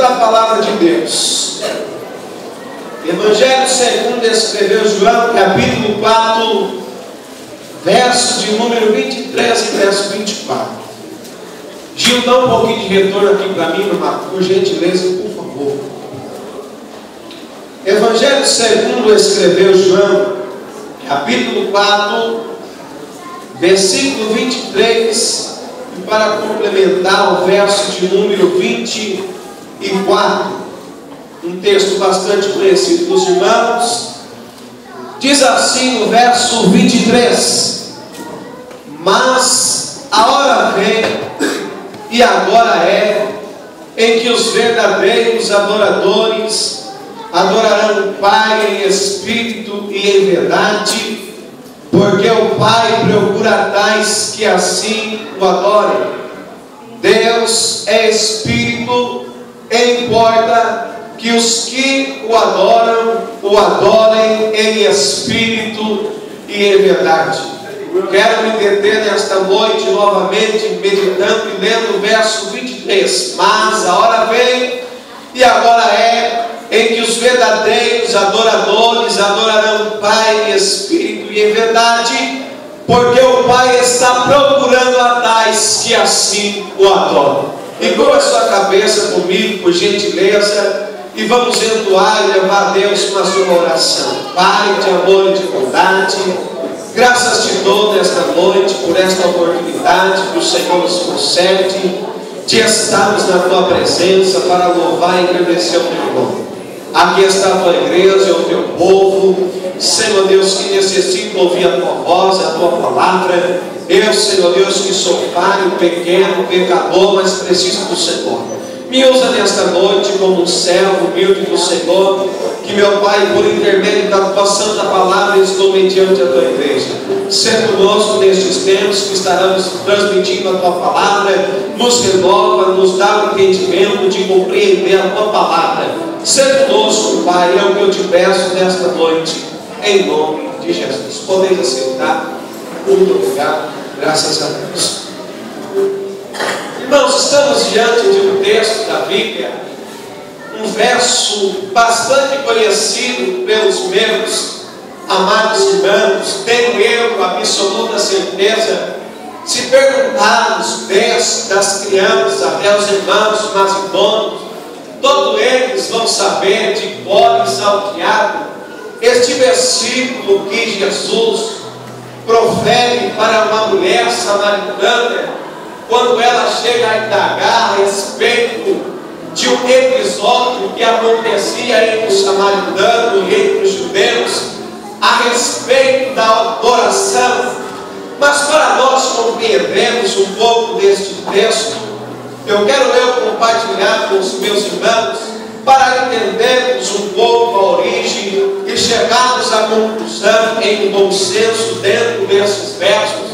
da palavra de Deus. Evangelho segundo escreveu João, capítulo 4, verso de número 23 e verso 24. Gil, dá um pouquinho de retorno aqui para mim, por gentileza, por favor. Evangelho segundo escreveu João, capítulo 4, versículo 23, e para complementar o verso de número 24, um texto bastante conhecido dos irmãos, diz assim no verso 23: mas a hora vem, e agora é, em que os verdadeiros adoradores adorarão o Pai em espírito e em verdade, porque o Pai procura tais que assim o adorem. Deus é espírito, e importa que os que o adorem em espírito e em verdade. Quero me deter nesta noite novamente, meditando e lendo o verso 23. Mas a hora vem, e agora é, em que os verdadeiros adoradores adorarão o Pai em espírito e em verdade, porque o Pai está procurando a tais que assim o adoram. Igual a sua cabeça comigo, por gentileza, e vamos entoar e levar a Deus uma sua oração. Pai de amor e de bondade, graças te dou nesta noite por esta oportunidade que o Senhor nos concede de estarmos na tua presença para louvar e engrandecer o teu nome. Aqui está a tua igreja, o teu povo, Senhor Deus, que necessita ouvir a tua voz, a tua palavra. Eu, Senhor Deus, que sou falho, pequeno, pecador, mas preciso do Senhor. Me usa nesta noite como um servo humilde do Senhor, que meu Pai, por intermédio da tua santa palavra, estou mediante a tua igreja. Ser conosco nestes tempos que estaremos transmitindo a tua palavra, nos renova, nos dá o entendimento de compreender a tua palavra. Ser conosco, Pai, é o que eu te peço nesta noite, em nome de Jesus. Podem aceitar. Muito obrigado, graças a Deus. Irmãos, estamos diante de um texto da Bíblia, um verso bastante conhecido pelos meus amados irmãos. Tenho eu absoluta certeza, se perguntarmos desde das crianças até os irmãos mais idôneos, todos eles vão saber de cor e salteado este versículo que Jesus profere para uma mulher samaritana, quando ela chega a indagar a respeito de um episódio que acontecia entre os samaritanos e entre os judeus, a respeito da adoração. Mas para nós compreendermos um pouco deste texto, eu quero compartilhar com os meus irmãos, para entendermos um pouco a origem e chegarmos à conclusão em bom senso dentro desses versos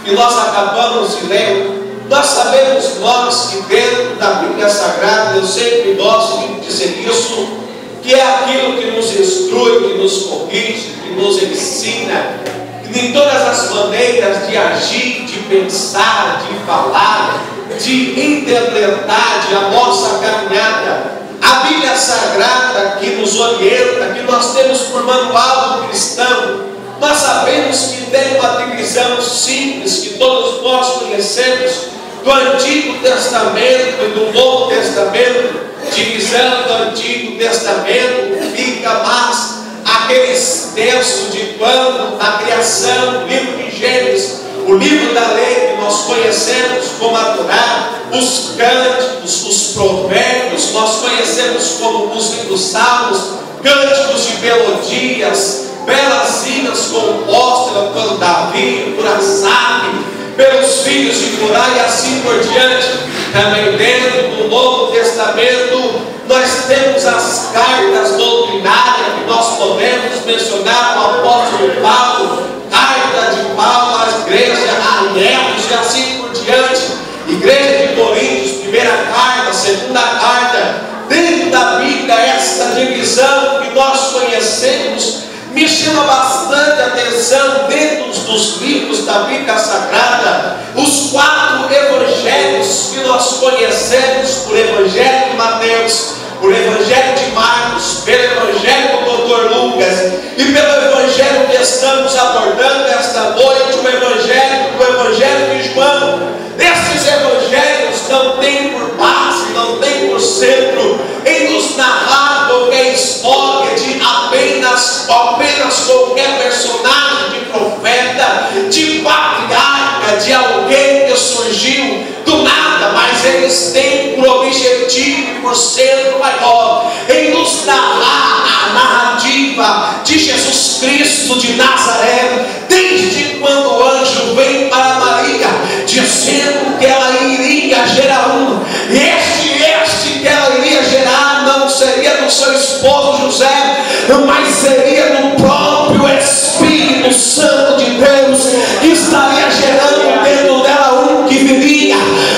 que nós acabamos de ler. Nós sabemos que dentro da Bíblia Sagrada, eu sempre gosto de dizer isso, que é aquilo que nos instrui, que nos corrige, que nos ensina, em todas as maneiras de agir, de pensar, de falar, de interpretar, de a nossa caminhada. A Bíblia Sagrada que nos orienta, que nós temos por manual do cristão, nós sabemos que tem uma divisão simples, que todos nós conhecemos, do Antigo Testamento e do Novo Testamento. Divisão do Antigo Testamento fica mais aqueles textos de quando a criação, o livro de Gênesis, o livro da lei que nós conhecemos como a Torá, os cânticos, os provérbios, nós conhecemos como os livros salmos, cânticos de melodias, belas hinas compostas por Davi, por Asaf, pelos filhos de Corá e assim por diante. Também dentro do Novo Testamento nós temos as cartas doutrinárias que nós podemos mencionar no apóstolo Paulo, carta de Paulo à igreja, a Efésios e assim por diante, igreja de Coríntios, primeira carta, segunda carta. Dentro da Bíblia, essa divisão que nós conhecemos me chama bastante atenção. Dentro dos livros da Bíblia Sagrada, os 4 evangelhos que nós conhecemos, por Evangelho de Mateus, por Evangelho de Marcos, pelo Evangelho do Dr. Lucas e pelo Evangelho que estamos abordando esta noite, o Evangelho de João. Estes Evangelhos não têm por base, não têm por centro em nos narrar qualquer história de apenas qualquer personagem de profeta, de patriarca, de alguém que surgiu do nada, mas eles têm por objetivo e por centro maior em nos narrar a narrativa de Jesus Cristo de Nazaré, desde quando o anjo vem para Maria, dizendo que ela iria gerar e este que ela iria gerar não seria do seu esposo José, mas seria do próprio Espírito Santo de Deus, que estaria gerando dentro dela que viria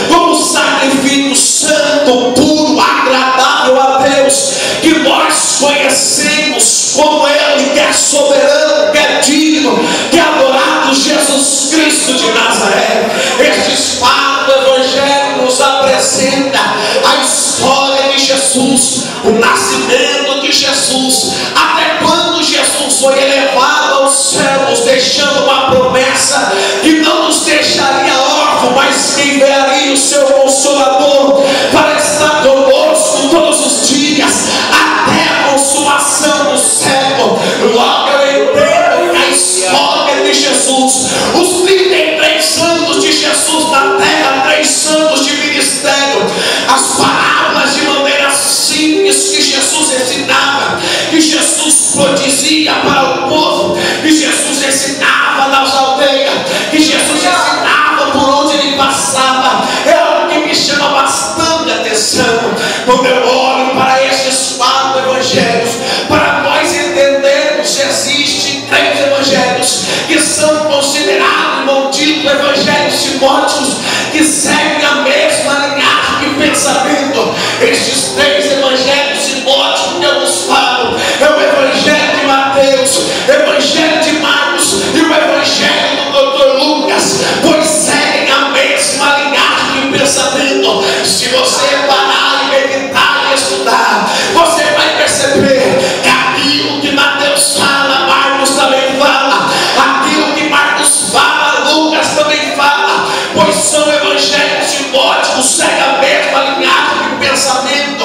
como sacrifício santo, puro, agradável a Deus, que nós conhecemos como Ele, que é soberano, que é digno, que é adorado, Jesus Cristo de Nazaré. Estes quatro evangelhos nos apresenta a história de Jesus, o nascimento de Jesus, até quando Jesus foi elevado aos céus, deixando uma promessa que não nos deixaria órfãos, mas que enviaria o seu Consolador para estar conosco todos os dias, até a consumação do século. Logo eu entendo a história de Jesus, os 33 anos de Jesus na terra, 3 anos de ministério, as parábolas de maneira simples que Jesus ensinava, que Jesus prodigava para o povo, que Jesus ensinava nas aldeias, que Jesus ensinava por onde ele passava. É algo que me chama bastante atenção quando eu olho para estes 4 evangelhos. Para nós entendermos, existem 3 evangelhos que são considerados no título evangelhos sinóticos, que seguem a mesma linhagem de pensamento. Estes 3 evangelhos sinóticos que eu vos falo é o Evangelho de Mateus, o Evangelho de Marcos e o Evangelho do Dr. Lucas, pois seguem a mesma linhagem de pensamento. Se você parar e meditar e estudar, você vai perceber que aquilo que Mateus fala, Marcos também fala, aquilo que Marcos fala, Lucas também fala, pois são evangelhos sinóticos, seguem a mesma linhagem de pensamento.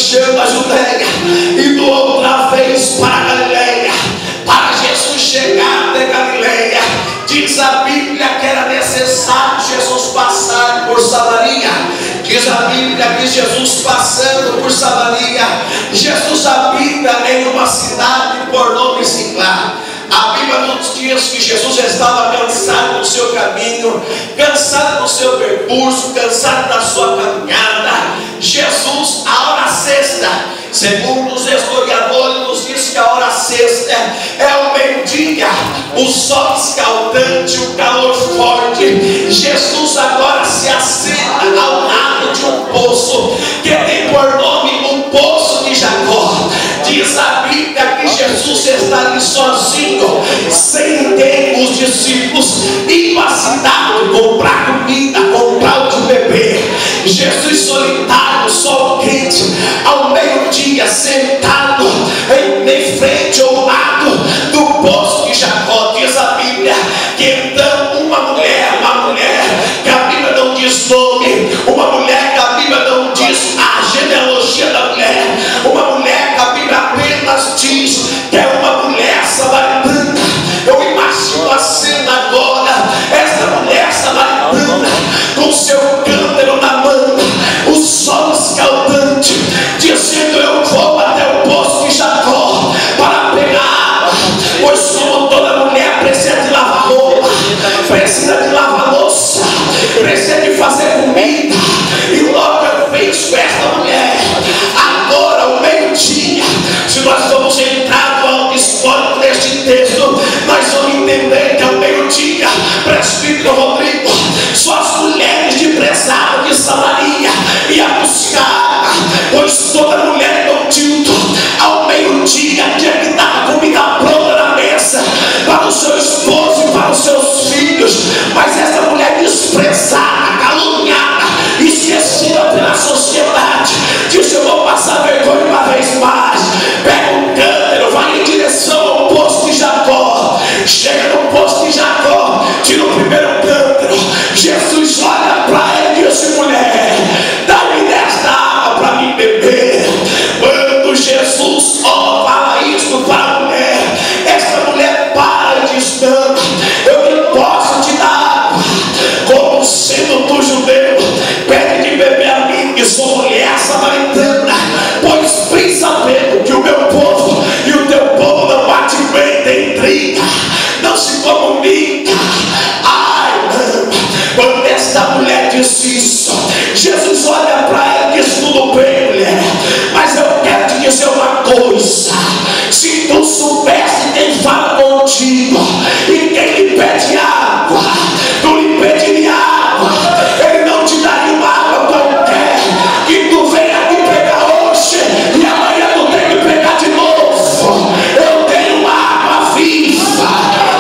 deixando a Judéia, indo outra vez para a Galileia, para Jesus chegar até Galileia. Diz a Bíblia que era necessário Jesus passar por Samaria. Diz a Bíblia que Jesus passando por Samaria, Jesus habita em uma cidade por nome Siclá. A Bíblia nos diz que Jesus estava cansado do seu caminho, cansado do seu percurso, cansado da sua caminhada. Jesus, a hora sexta, segundo os historiadores, nos diz que a hora sexta é o meio-dia, o sol escaldante, o calor forte. Jesus agora se assenta ao lado de um poço que tem por nome o Poço de Jacó. Diz a Bíblia que Jesus está ali sozinho, sem ter os discípulos, indo à cidade comprar comida, comprar o de beber. Jesus solitário, sol quente, ao meio-dia, sentado em frente ao lado do Poço de Jacó. Diz a Bíblia que então uma mulher que a Bíblia não diz nome, uma mulher que a Bíblia não diz a genealogia da mulher, uma mulher que a Bíblia apenas diz que é uma mulher samaritana. Eu imagino a cena agora, essa mulher samaritana com seu cântaro na mão, o sol escaldante, dizendo: eu vou até o Poço de Jacó para pegar água, pois como toda mulher precisa de lavar roupa, precisa de lavar louça, precisa de fazer comida. E logo eu penso, esta mulher, agora ao meio-dia, se nós vamos entrar no alto histórico deste texto, nós vamos entender que ao meio-dia, presbítero Rodrigo, suas mulheres de prezado de Samaria ia buscar, pois toda mulher do Tilto, ao meio-dia, tinha que dar comida pronta na mesa para o seu esposo e para os seus filhos. Mas essa mulher desprezada, caluniada, esquecida pela sociedade, disse: eu vou passar vergonha uma vez mais. Pega um cântaro, vai em direção ao Poço de Jacó. Chega no Poço de Jacó, tira o primeiro cântaro. Jesus olha para ela e disse: mulher, dá-me desta água para mim beber. Quando Jesus fala isso para a mulher, essa mulher para e diz: não, eu não posso te dar água. Como sendo do judeu, pede de beber a mim, que sou mulher samaritana, pois bem sabendo que o meu povo e o teu povo não bate bem, tem intriga, não se comunica. Ai, não. Quando esta mulher disse isso, Jesus olha para ela e diz: tudo bem, mulher, mas eu quero te dizer uma coisa. Se tu soubesse quem fala contigo e quem lhe pede água, tu lhe pediria água, ele não te daria uma água qualquer que tu venha aqui pegar hoje e amanhã tu tem que pegar de novo. Eu tenho uma água viva,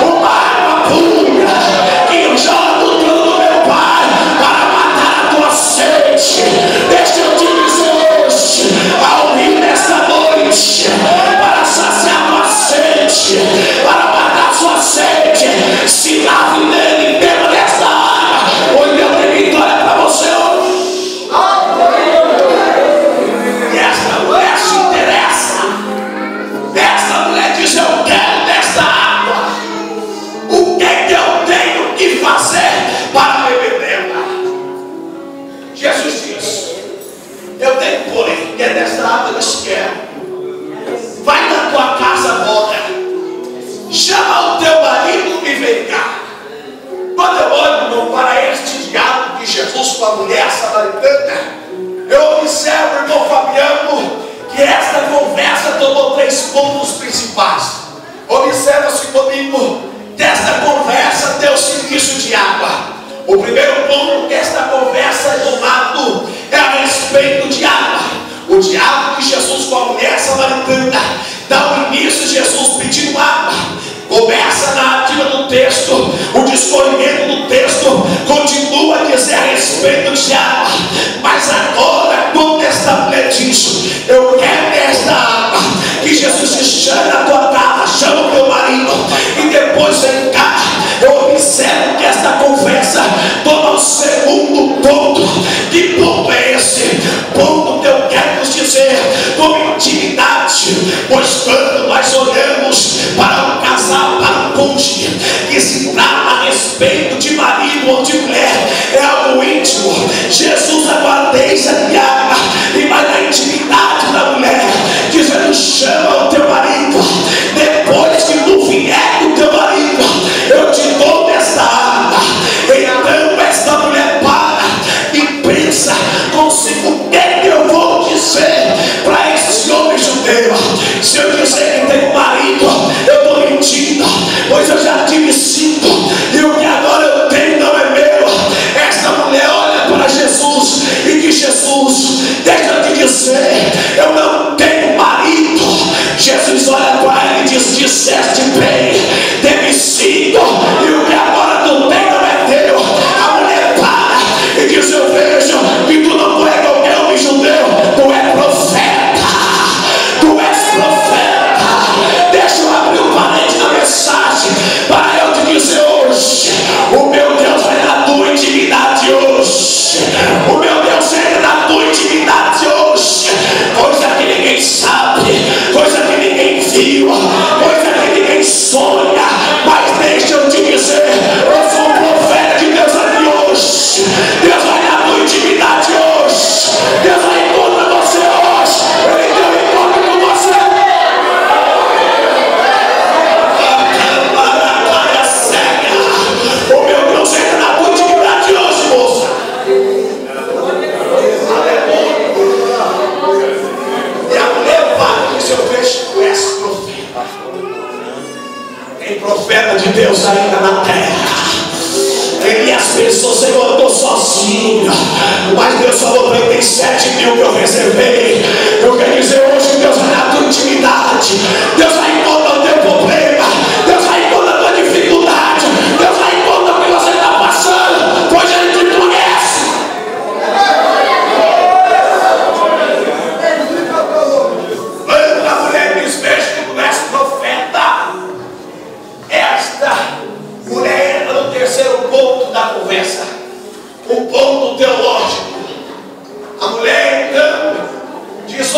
uma água pura, que eu jogo no trono do meu Pai para matar a tua sede. Deixa eu te dizer hoje, ao vir nesta noite, para saciar tua sede, para matar sua sede, se lave nele, beba desta água, ou Deus tem vitória para você hoje. E esta mulher se interessa, esta mulher diz: eu quero desta água. O que é que eu tenho que fazer para beber dela? Jesus diz: eu tenho, porém, que é desta água que quero. Vai na tua casa agora, chama o teu marido e vem cá. Quando eu olho, irmão, para este diálogo de Jesus com a mulher samaritana, eu observo, irmão Fabiano, que esta conversa tomou 3 pontos principais. Observa-se comigo que esta conversa deu-se início de água. O primeiro ponto que esta conversa é tomado é a respeito de água. O diálogo de Jesus com a mulher samaritana dá o início, Jesus pedindo água. Começa na narrativa do texto, o discorrimento do texto continua a dizer a respeito de água. Mas agora, quando esta mulher diz: eu quero esta água, que Jesus diz: chama na tua casa, chama o teu marido e depois vem cá. Eu observo que esta conversa toma o segundo ponto. Que ponto é esse? Ponto que eu quero nos dizer intimidade. Pois quando nós olhamos para um casal, para um cônjuge, que se trata a respeito de marido ou de mulher, é algo íntimo. Jesus agora deixa Tiago e vai na intimidade da mulher, dizendo: chama o teu marido, depois que tu vier com o teu marido, eu te dou desta água. Então esta mulher para e pensa consigo: o que eu vou dizer para esse homem judeu? Se eu dizer que tenho marido, eu estou mentindo, pois eu já tive 5 e o que agora eu tenho não é meu. Esta mulher olha para Jesus e diz: Jesus, deixa eu te dizer, eu não tenho marido. Jesus olha para ela e diz: disseste bem, teve 5 e o que agora tu tem não é teu. A mulher para e diz: eu vejo que tu não é qualquer homem judeu, tu é profeta, tu és profeta. Deixa eu abrir um parênteses na mensagem para eu te dizer hoje: o meu Deus vai na tua intimidade hoje, o meu Deus entra na tua intimidade hoje, coisa que ninguém sabe, coisa que ninguém viu, coisa que ninguém sonha. Mas deixa eu te dizer, eu sou um profeta de Deus aqui hoje. Deus vai na tua intimidade hoje, Deus vai encontrar você hoje, Ele tem um encontro com você. O meu Deus entra na tua intimidade hoje, moça. E a mulher vai e diz: eu vejo que tu és profeta. Tem profeta de Deus ainda na terra. Elias pensou: Senhor, eu estou sozinho, mas Deus falou para ele: tem 7 mil que eu reservei. Eu quero dizer hoje que Deus vai na tua intimidade, Deus vai encontrar o teu problema, Deus vai encontrar a tua dificuldade, Deus vai encontrar o que você está passando, pois Ele te conhece. Quando a mulher diz: vejo que tu és profeta, esta mulher entra no terceiro ponto da conversa, um ponto teológico. A mulher então diz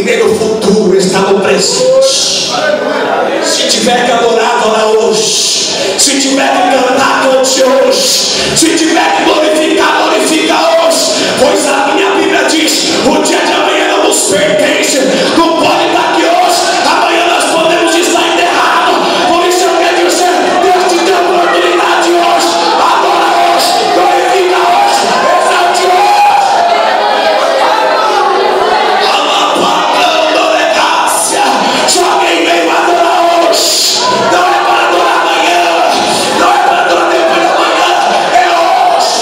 e nem no futuro, está no presente. Se tiver que adorar, adora hoje. Se tiver que cantar, cante hoje. Se tiver que glorificar, glorifica hoje. Pois a minha Bíblia diz: o dia de amanhã não nos pertence. Não pode estar aqui hoje, amanhã nós podemos estar enterrados. Por isso eu quero dizer: Deus te deu a oportunidade hoje. Adora hoje, glorifica hoje, exalte hoje. Se alguém veio adorar hoje, não é para adorar amanhã, não é para adorar depois da manhã, é hoje.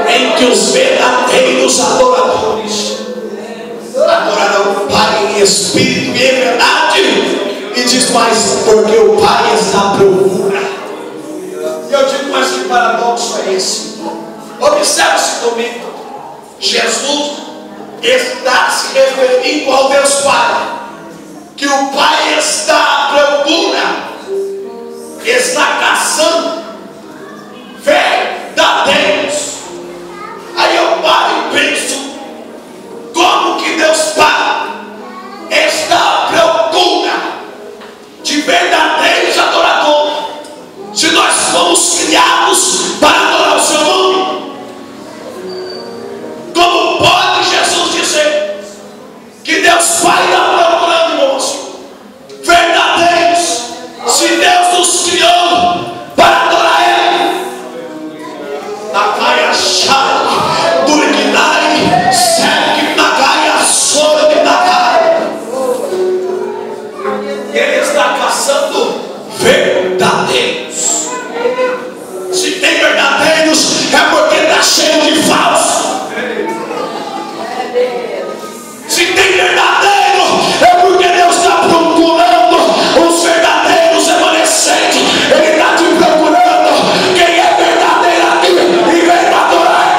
Em que os verdadeiros adoradores adorarão o Pai em espírito e em verdade. E diz mais: porque o Pai está à procura. E eu digo: mas que paradoxo é esse? Observe-se comigo. Jesus está se referindo ao Deus Pai, que o Pai está à procura, está caçando verdadeiros. Aí eu paro e penso: como que Deus Pai está à procura de verdadeiros adoradores, se nós fomos criados para adorar o seu nome? Como pode Jesus dizer que Deus Pai está procurando, irmãos, verdadeiros, se Deus nos criou para adorar Ele? Nagaia Shai, Durginai, Sek Nagaia, Sora de Nagai. Ele está caçando verdadeiros. Se tem verdadeiros, é porque está cheio de falsos. Se tem verdadeiro, é porque Deus está procurando os verdadeiros remanescentes. Ele está te procurando. Quem é verdadeiro aqui e vem para adorar?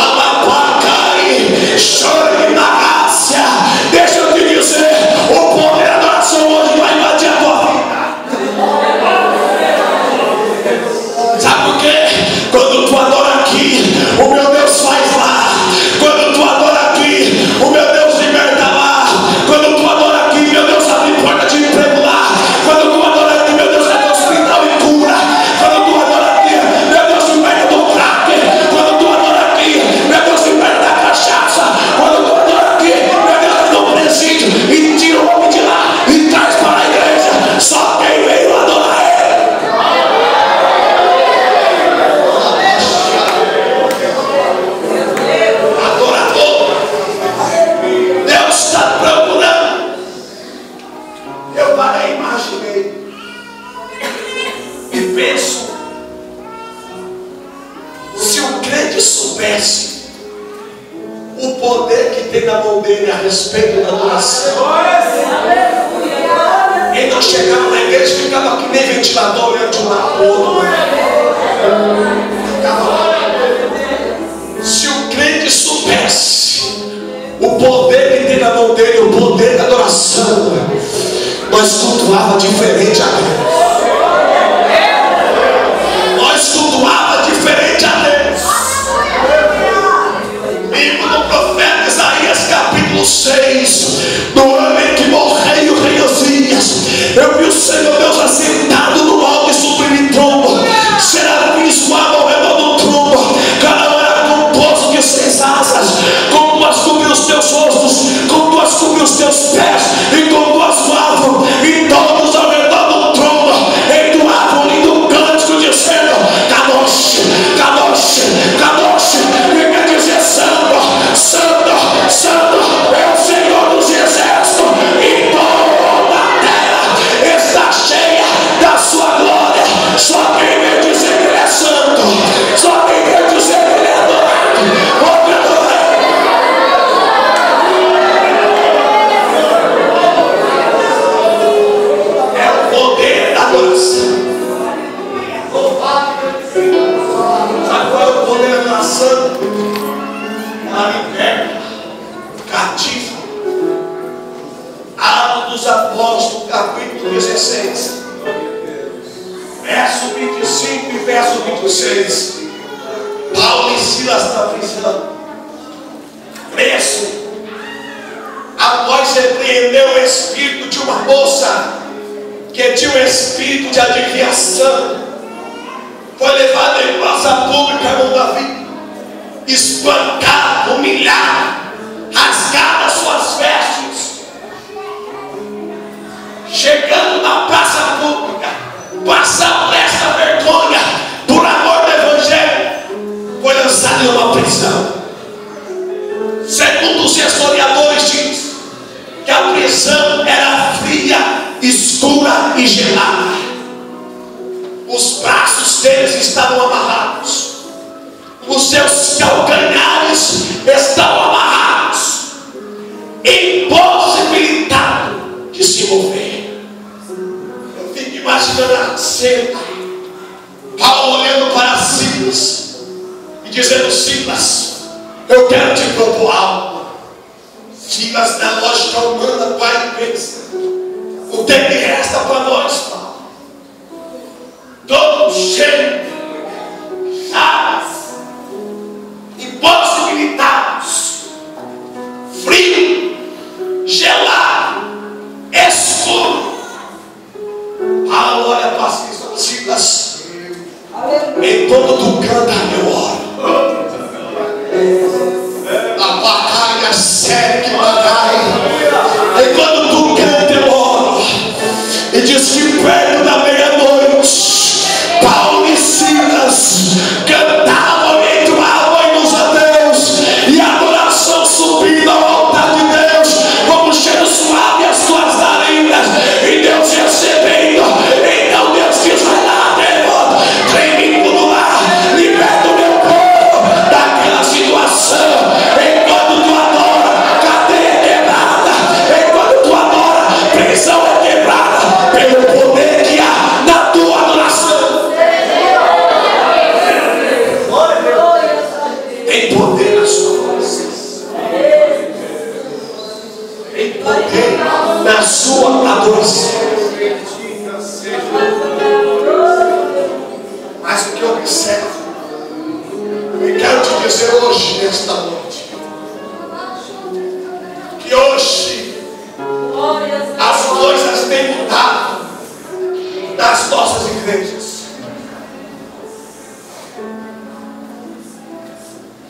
Alapacai, chore na graça. Deixa eu te dizer: o poder da adoração hoje vai invadir a tua vida. Sabe por quê? Quando tu adora aqui, o meu Deus faz lá. Quando tu adora aqui, o meu Deus liberta lá. Quando tu adora aqui, meu Deus abre porta de emprego lá. Quando tu adora aqui, meu Deus vai no hospital e cura. Quando tu adora aqui, meu Deus liberta do crack. Quando tu adora aqui, meu Deus liberta da cachaça. Quando tu adora aqui, meu Deus vai no presídio e tira o homem de lá e traz para a igreja. Só quem veio adorar Ele. Deus está procurando. Eu parei, imaginei e penso: se o crente soubesse o poder que tem na mão dele a respeito da adoração, ele não chegava na igreja e ficava aqui nem ventilador, olhando de um lado para o outro. Ficava lá. Se o crente soubesse o poder que tem na mão dele, o poder da adoração, nós cultuava diferente a Deus. Nós cultuava diferente a Deus. Livro do profeta Isaías, capítulo 6, no ano em que morreu o rei Osias, eu vi o Senhor Deus assentado no alto e sublime trono. Serafins voavam ao redor do trono. Cada um era composto de 6 asas. Com 2 cobriu os teus rostos, com 2 cobriu os teus pés, e com 2 voavam. E todos ao redor do trono entoavam um lindo cântico, dizendo: Kadosh, Kadosh, Kadosh. E quer dizer: Santo, Santo, Santo é o Senhor dos exércitos. E toda a terra está cheia da sua glória. Só quem vem dizer que Ele é santo, só quem vem dizer que Ele é adorado, pode adorar. É o poder da adoração. Sabe qual é o poder da adoração? Ela liberta, cativa. Atos dos Apóstolos, capítulo 16, verso 25 e verso 26. Paulo e Silas na prisão, preso, após repreender o espírito de uma moça que tinha um espírito de adivinhação, foi levado em praça pública no Davi, espancado, humilhado, rasgado as suas vestes, chegando na praça pública, passando esta vergonha por amor do Evangelho, foi lançado em uma prisão. Segundo os historiadores, diz que a prisão era fria, escura e gelada. Os braços deles estavam amarrados, os seus calcanhares estavam amarrados, impossibilitado de se mover. Eu fico imaginando a cena, Paulo olhando para Silas e dizendo: Silas, eu quero te propor algo. Silas, na lógica humana, pai, pensa: o que resta para nós, Paulo? Todo cheio, chaves, impossibilitados, frio, gelado, escuro. Paulo olha para Silas: enquanto tu canta, eu oro. A batalha séria que batalha. Enquanto tu canta, eu oro. E diz que perto da meia-noite, Paulo e Silas cantavam entre o hino a Deus, e a adoração subindo ao altar de Deus como cheiro suave as suas narinas, e Deus recebendo. Então Deus diz: vai lá, demônio, treme tudo lá, liberta o meu povo daquela situação. Enquanto tu adora, cadeia é quebrada. Enquanto tu adora, prisão é quebrada pelo poder que há na tua adoração. Tem poder na sua voz, tem poder na sua adoração. Mas o que eu observo, eu quero te dizer hoje, nesta noite, que hoje as coisas têm mudado nas nossas igrejas.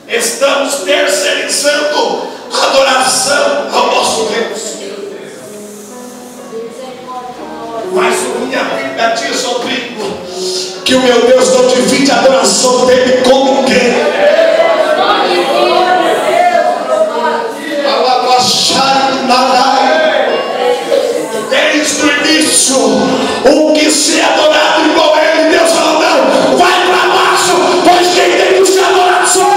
Estamos terceirizando a adoração ao nosso Deus. Mas a minha Bíblia diz, Rodrigo, que o meu Deus não divide a adoração dele com ninguém. Desde o início, o que se é adorado igual a ele, Deus falou: não, vai para baixo, pois quem tem que se adorar sou eu.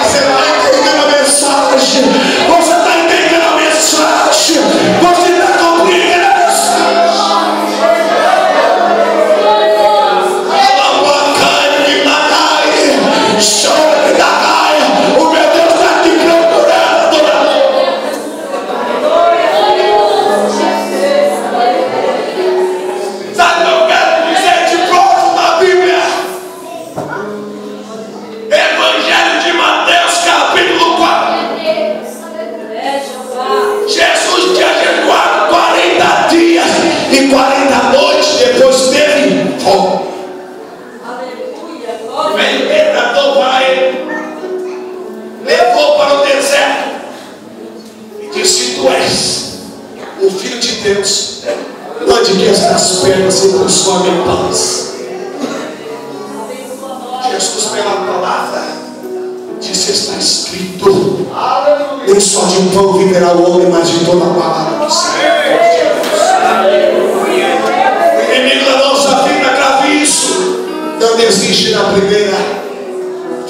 Você está entendendo a mensagem? Você está entendendo a mensagem? Você está compreendendo a mensagem? O meu Deus está aqui procurando adorador. Sabe o que eu quero dizer de próximo na Bíblia? Evangelho de Mateus, capítulo 4. Jesus tinha jejuado 40 dias e 40 noites, depois teve fome. Veio o tentador para ele, levou para o deserto e disse: tu és o Filho de Deus, onde que estas pernas e transforma em pães. Jesus, pela palavra, disse: está escrito, nem só de pão viverá o homem, mas de toda a palavra que sai. O inimigo da nossa vida grave isso. Não desiste na primeira,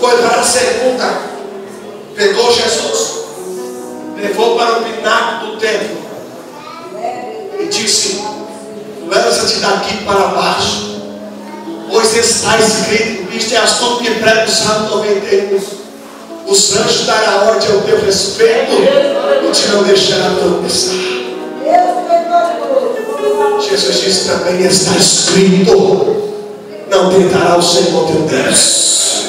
foi para a segunda, pegou Jesus, levou para o pináculo do templo e disse: lança-te daqui para baixo, pois está escrito, isto é assunto que prega o Salmo 91, os anjos darão ordem ao teu respeito e te não deixará tropeçar. Jesus disse também: está escrito, não tentará o Senhor teu Deus.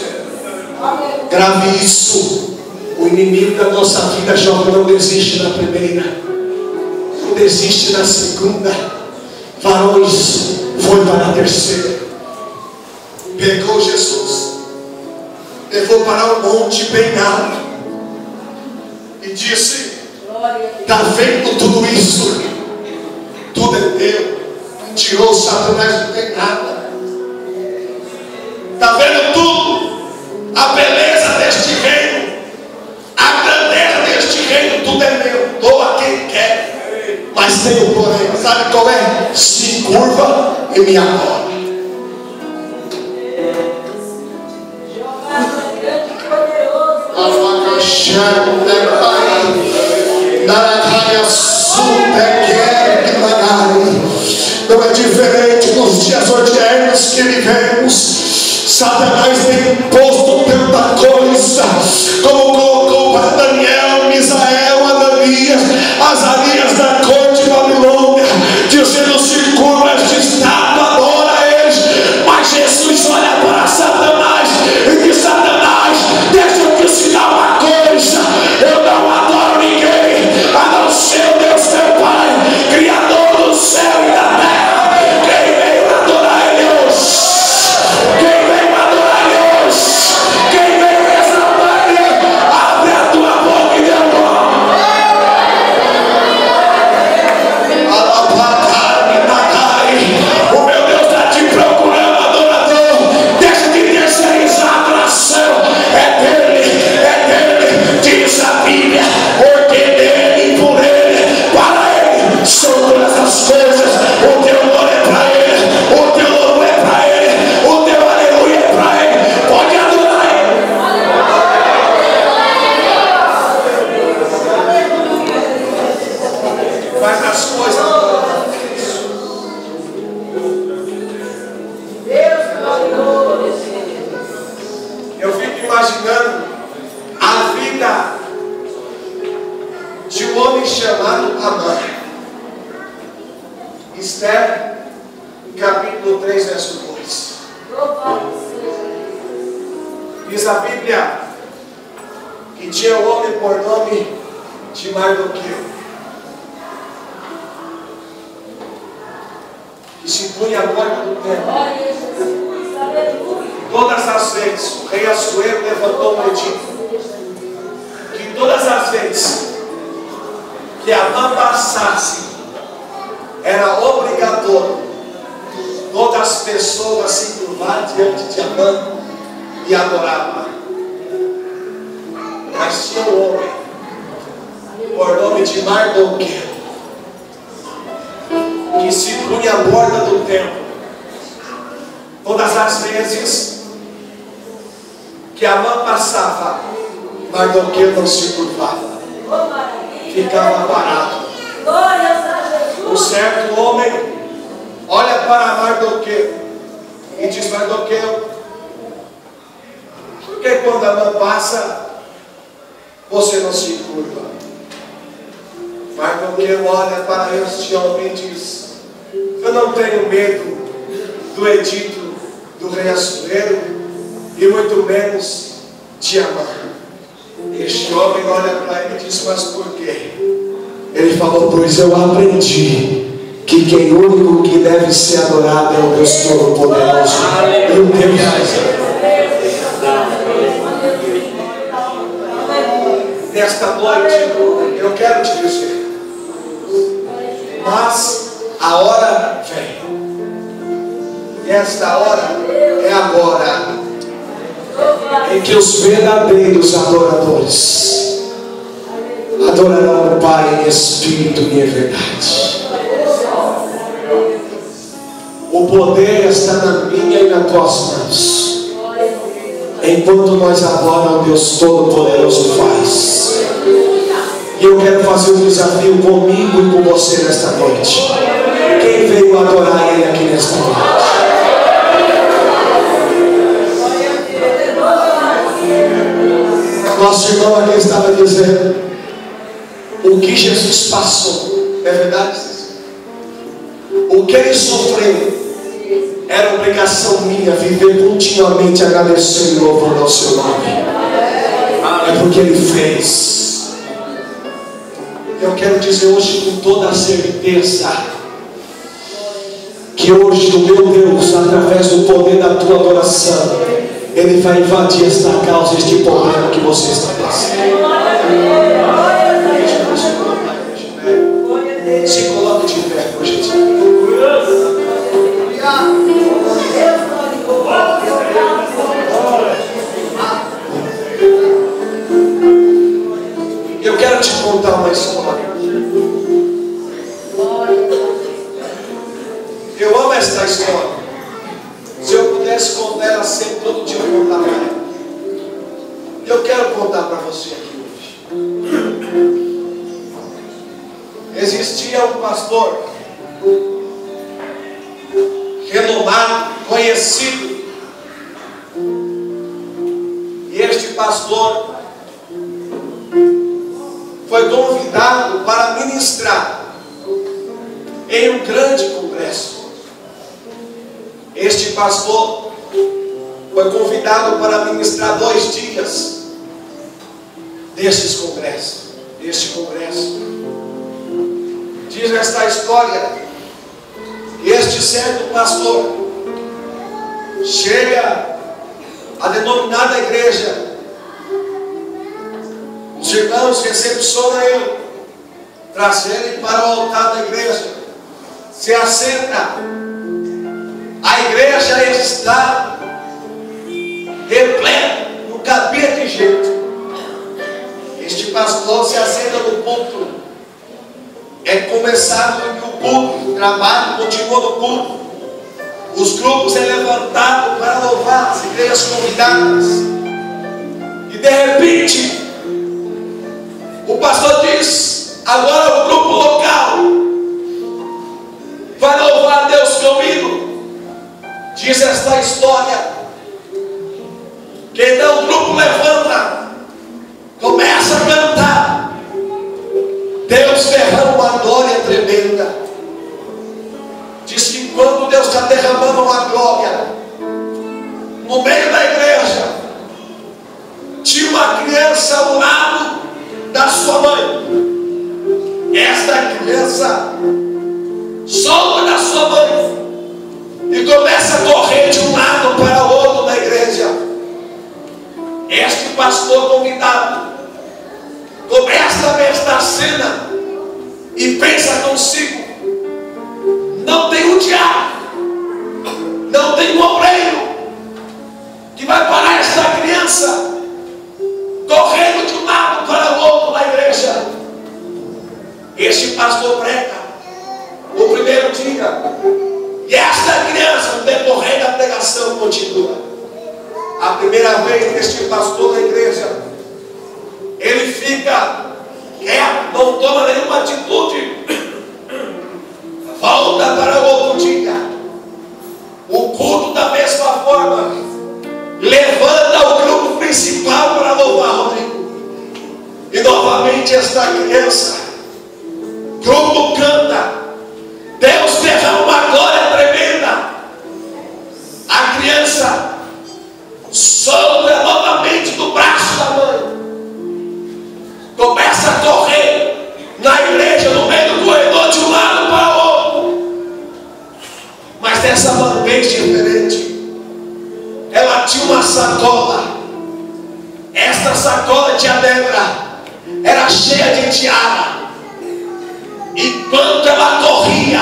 Grave isso. O inimigo da nossa vida, jovem, não desiste na primeira, não desiste na segunda. Varões, foi para a terceira. Pegou Jesus, levou para um monte bem alto e disse: está vendo tudo isso? Tudo é teu. Mentiroso, Satanás, não tem nada. Está vendo tudo? A beleza deste reino, a grandeza deste reino, tudo é meu. Dou a quem quer. Mas tem um porém, sabe qual é? Se curva e me adora. Não é diferente nos dias ordinários que vivemos. Satanás tem imposto tanta coisa, como colocou para Daniel, Misael, Ananias, Azarias da corte de Babilônia, dizendo: se curva este estátua, adora eles. Mas Jesus olha para Satanás e diz: Satanás, deixa eu te ensinar uma coisa. Eu não adoro ninguém a não ser o Deus teu Pai, Criador do céu e da terra. Quem veio adorar é Deus. Quem veio adorar é Deus. Quem veio exaltar é Deus. Abre a tua boca e dê um nome. O meu Deus está te procurando, adorador. Deixa de terceirizar a adoração. É dele, diz a Bíblia. Porque dele e por ele, para ele são todas as coisas. O teu nome é para ele, o teu louvor é para ele, o teu aleluia é para ele. Pode adorar ele. Faz as coisas. Eu fico imaginando a vida de um homem chamado Amã. Esther, capítulo 3, verso 2. Diz a Bíblia que tinha um homem por nome de Mardoqueu, que se punha à porta do templo. Todas as vezes o rei Assuero levantou um edito que todas as vezes que Amã passasse, era obrigatório todas as pessoas se curvar diante de Amã e adorar. Mas tinha um homem por nome de Mardoqueu que se punha à porta do templo. Todas as vezes que Amã passava, Mardoqueu não se curvava, ficava parado. Um certo homem olha para Mardoqueu e diz: Mardoqueu, por que quando Amã passa, você não se curva? Mardoqueu olha para este homem e diz: eu não tenho medo do edito do rei Assuero e muito menos de Amã. Este homem olha para ele e diz: mas por quê? Ele falou: pois eu aprendi que quem único que deve ser adorado é o Deus Todo-Poderoso. E o Deus. Nesta noite eu quero te dizer, mas a hora vem. Esta hora é agora, em que os verdadeiros adoradores adorarão o Pai em espírito e em verdade. O poder está na minha e nas tuas mãos. Enquanto nós adoramos, Deus Todo-Poderoso faz. E eu quero fazer um desafio comigo e com você nesta noite. Quem veio adorar Ele aqui nesta noite? Nosso irmão aqui estava dizendo o que Jesus passou. É verdade? O que Ele sofreu era obrigação minha viver continuamente agradecendo e louvando ao seu nome. É porque Ele fez. Eu quero dizer hoje com toda a certeza que hoje o meu Deus, através do poder da tua adoração, Ele vai invadir esta causa, este problema que você está passando. Se coloque de pé, por gentileza. Eu quero te contar uma história. Eu amo esta história. Se eu pudesse contar ela sempre, todo dia eu contava ela. Eu quero contar para você aqui hoje. Existia um pastor renomado, conhecido. E este pastor foi convidado para ministrar em um grande congresso. Este pastor foi convidado para ministrar 2 dias deste congresso. Diz esta história que este certo pastor chega à denominada igreja. Os irmãos recepcionam ele, trazem ele para o altar da igreja, se assenta. A igreja está repleta, não cabia de jeito. Este pastor se assenta no púlpito. É começado o culto, o trabalho continua no culto. Os grupos é levantado para louvar, as igrejas convidadas. E de repente, o pastor diz: agora o grupo local vai louvar a Deus comigo. Diz esta história que então o grupo levanta, começa a cantar. Deus derrama uma glória tremenda. Diz que quando Deus está derramando uma glória no meio da igreja, tinha uma criança ao lado da sua mãe. Esta criança solta da sua mãe e começa a correr de um lado para o outro da igreja. Este pastor convidado começa a ver esta cena e pensa consigo: não tem um diabo, não tem um obreiro que vai parar esta criança correndo de um lado para o outro na igreja. Este pastor prega o primeiro dia, e esta criança, no decorrer da pregação, continua. A primeira vez que este pastor da igreja, ele fica quieto, não toma nenhuma atitude. Volta para o outro dia, o culto da mesma forma, levanta o grupo principal para louvar Rodrigo. E novamente esta criança, grupo canta, Deus derrama uma glória tremenda. A criança solta novamente do braço da mãe, começa a correr na igreja, no meio do corredor, de um lado para o outro. Mas dessa vez diferente, ela tinha uma sacola. Esta sacola de Adebra era cheia de tiara. Enquanto ela corria,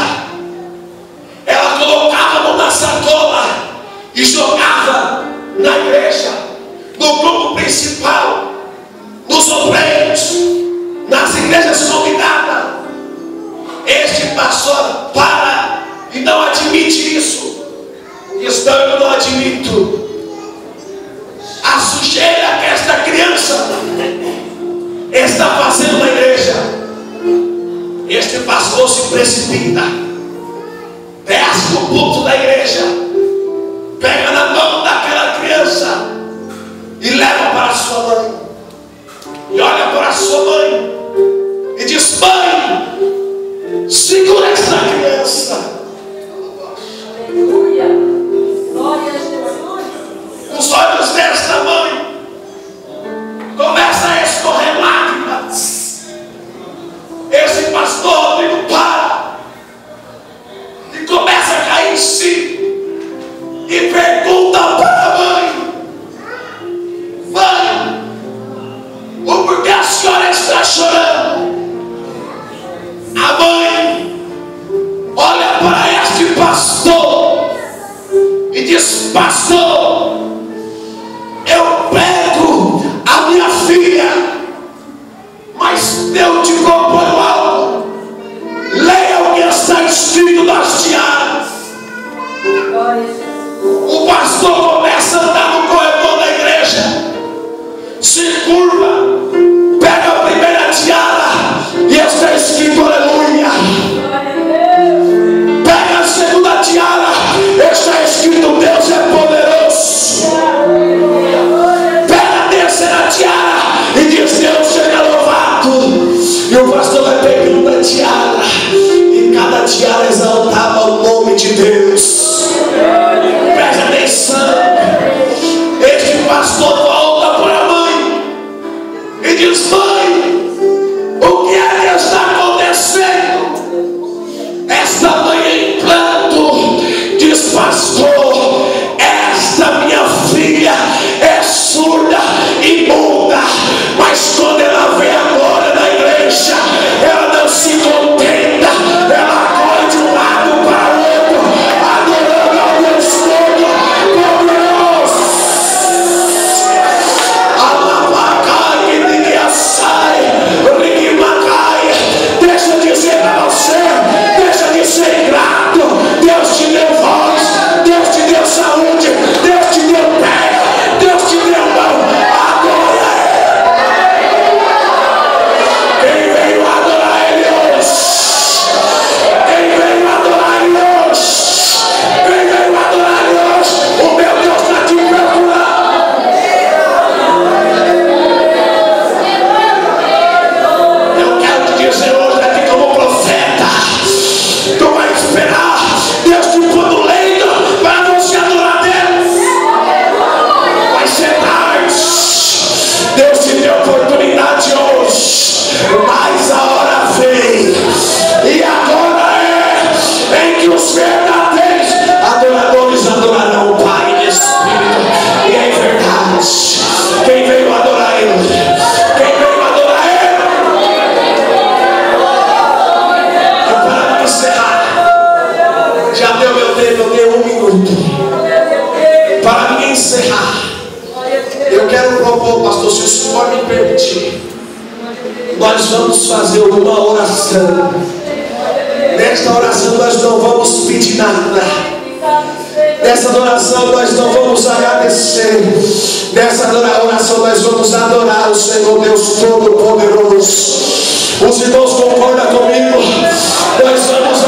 ela colocava a mão na sacola e jogava na igreja, no grupo principal, nos obreiros, nas igrejas convidadas. Este pastor para e não admite isso. Diz: não, eu não admito a sujeira que esta criança está fazendo na igreja. Este pastor se precipita, desce no púlpito da igreja, pega na mão daquela criança e leva para sua mãe. E olha para sua mãe e diz: mãe, segura esta criança. Aleluia. a tiara exaltava o nome de Deus. Preste atenção. Este pastor volta para a mãe e diz: mãe, o que é que está acontecendo? Esta mãe em pranto diz: pastor, esta minha filha é surda e muda, mas quando ela vem agora na igreja, ela não se contenta, ela corre de um lado para o outro, adorando ao Deus Todo-Poderoso. Alabacai, ninguém sai, ninguém macai. Deixa eu dizer para você, deixa de ser ingrato. Deus te deu voz, Deus te deu saúde, Deus te deu pé, Deus te deu mão. Adora Ele. Quem veio adorar Ele hoje? Quem veio adorar Ele hoje? Quem veio adorar Ele hoje? O meu Deus está te procurando. Eu quero te dizer hoje aqui como profeta: tu vai esperar Deus te pôr no leito para você adorar Deus. Vai ser tarde. Deus te deu oportunidade hoje, mas a hora vem, e agora é em que os verdadeiros adoradores adorarão o Pai em espírito e em verdade. Quem veio adorar Ele? Quem veio adorar Ele? E para encerrar, já deu meu tempo, eu tenho 1 minuto. Para me encerrar, eu quero propor, pastor, se o senhor me permitir, nós vamos fazer uma oração. Nesta oração nós não vamos pedir nada. Nessa oração nós não vamos agradecer. Nessa oração nós vamos adorar o Senhor Deus Todo-Poderoso. Os irmãos concordam comigo? Nós vamos